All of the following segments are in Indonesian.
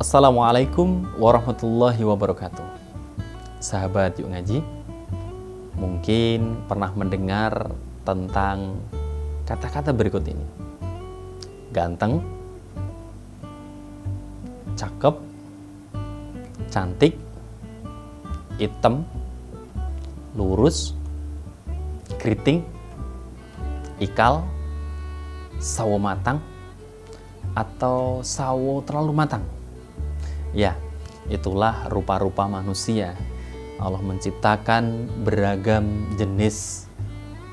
Assalamualaikum warahmatullahi wabarakatuh. Sahabat Yuk Ngaji, mungkin pernah mendengar tentang kata-kata berikut ini: ganteng, cakep, cantik, hitam, lurus, keriting, ikal, sawo matang, atau sawo terlalu matang. Ya, itulah rupa-rupa manusia. Allah menciptakan beragam jenis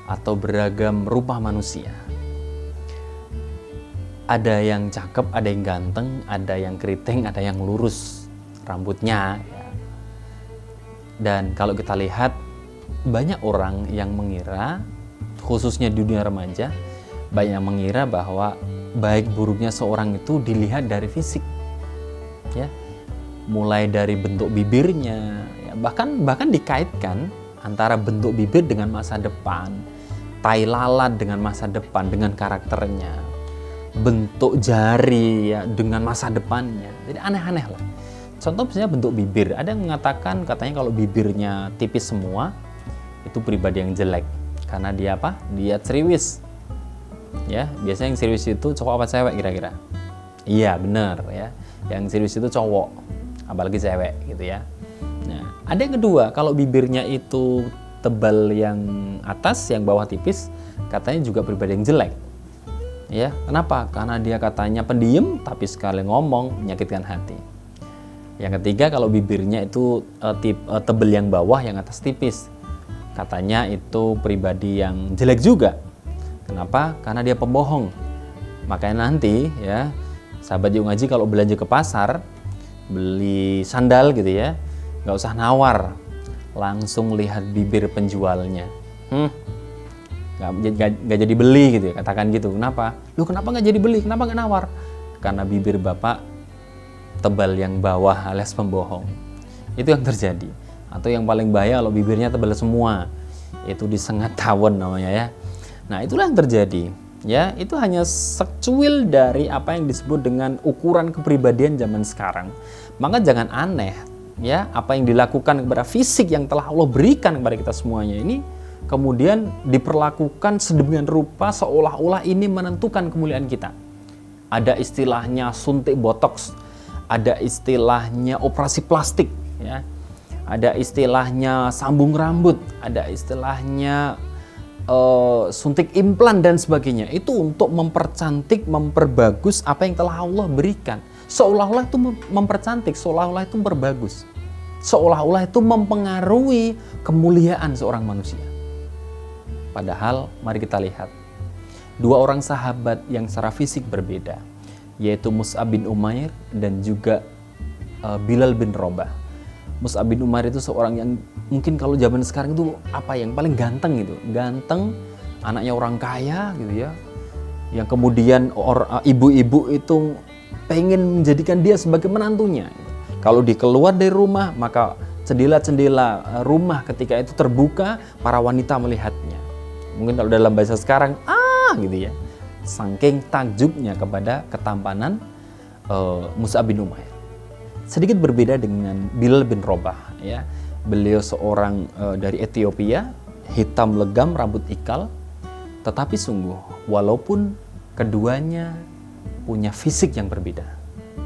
atau beragam rupa manusia. Ada yang cakep, ada yang ganteng, ada yang keriting, ada yang lurus rambutnya. Dan kalau kita lihat, banyak orang yang mengira, khususnya di dunia remaja, banyak yang mengira bahwa baik buruknya seorang itu dilihat dari fisik, ya, mulai dari bentuk bibirnya, ya, bahkan dikaitkan antara bentuk bibir dengan masa depan, tai lalat dengan masa depan, dengan karakternya, bentuk jari ya dengan masa depannya. Jadi aneh-aneh lah. Contoh misalnya bentuk bibir, ada yang mengatakan katanya kalau bibirnya tipis semua itu pribadi yang jelek karena dia apa? Dia ceriwis. Ya, biasanya yang serius itu cowok apa cewek kira-kira? Iya, benar ya. Yang serius itu cowok, apalagi cewek gitu ya. Nah, ada yang kedua, kalau bibirnya itu tebal yang atas, yang bawah tipis, katanya juga pribadi yang jelek. Ya, kenapa? Karena dia katanya pendiam, tapi sekali ngomong menyakitkan hati. Yang ketiga, kalau bibirnya itu tebal yang bawah, yang atas tipis, katanya itu pribadi yang jelek juga. Kenapa? Karena dia pembohong. Makanya nanti ya, sahabat Yuk Ngaji kalau belanja ke pasar, beli sandal gitu ya, nggak usah nawar, langsung lihat bibir penjualnya. Nggak jadi beli gitu ya, katakan gitu. Kenapa? Lu kenapa nggak jadi beli? Kenapa nggak nawar? Karena bibir bapak tebal yang bawah alias pembohong. Itu yang terjadi. Atau yang paling bahaya kalau bibirnya tebal semua, itu disengat tawon namanya ya. Nah, itulah yang terjadi. Ya, itu hanya secuil dari apa yang disebut dengan ukuran kepribadian zaman sekarang. Maka jangan aneh ya, apa yang dilakukan kepada fisik yang telah Allah berikan kepada kita semuanya ini kemudian diperlakukan sedemikian rupa seolah-olah ini menentukan kemuliaan kita. Ada istilahnya suntik botox, ada istilahnya operasi plastik ya. Ada istilahnya sambung rambut, ada istilahnya suntik implan dan sebagainya. Itu untuk mempercantik, memperbagus apa yang telah Allah berikan. Seolah-olah itu mempercantik, seolah-olah itu memperbagus, seolah-olah itu mempengaruhi kemuliaan seorang manusia. Padahal mari kita lihat dua orang sahabat yang secara fisik berbeda, yaitu Mus'ab bin Umair dan juga Bilal bin Rabah. Mus'ab bin Umair itu seorang yang mungkin kalau zaman sekarang itu apa yang paling ganteng gitu. Ganteng, anaknya orang kaya gitu ya. Yang kemudian ibu-ibu itu pengen menjadikan dia sebagai menantunya. Kalau dia keluar dari rumah, maka jendela-jendela rumah ketika itu terbuka, para wanita melihatnya. Mungkin kalau dalam bahasa sekarang, gitu ya. Saking takjubnya kepada ketampanan Mus'ab bin Umair. Sedikit berbeda dengan Bilal bin Rabah ya. Beliau seorang dari Ethiopia, hitam legam, rambut ikal. Tetapi sungguh walaupun keduanya punya fisik yang berbeda,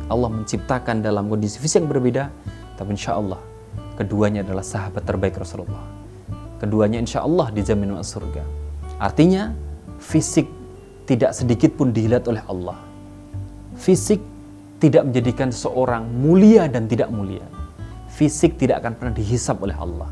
Allah menciptakan dalam kondisi fisik yang berbeda, tapi insya Allah keduanya adalah sahabat terbaik Rasulullah. Keduanya insya Allah dijamin masuk surga. Artinya fisik tidak sedikit pun dilihat oleh Allah. Fisik tidak menjadikan seorang mulia dan tidak mulia. Fisik tidak akan pernah dihisab oleh Allah.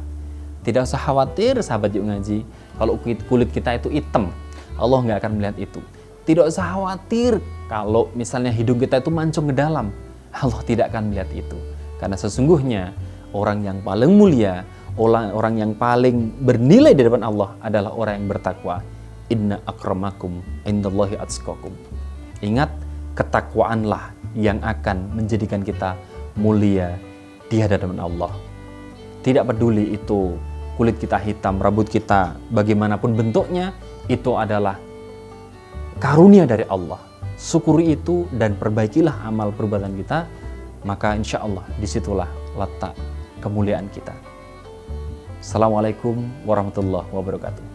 Tidak usah khawatir sahabat Yuk Ngaji, kalau kulit kita itu hitam, Allah nggak akan melihat itu. Tidak usah khawatir kalau misalnya hidung kita itu mancung ke dalam, Allah tidak akan melihat itu. Karena sesungguhnya orang yang paling mulia, orang yang paling bernilai di depan Allah adalah orang yang bertakwa. Inna akramakum indallahi atqakum. Ingat, ketakwaanlah yang akan menjadikan kita mulia di hadapan Allah. Tidak peduli itu kulit kita hitam, rambut kita bagaimanapun bentuknya, itu adalah karunia dari Allah. Syukuri itu dan perbaikilah amal perbuatan kita maka insya Allah disitulah letak kemuliaan kita. Assalamualaikum warahmatullahi wabarakatuh.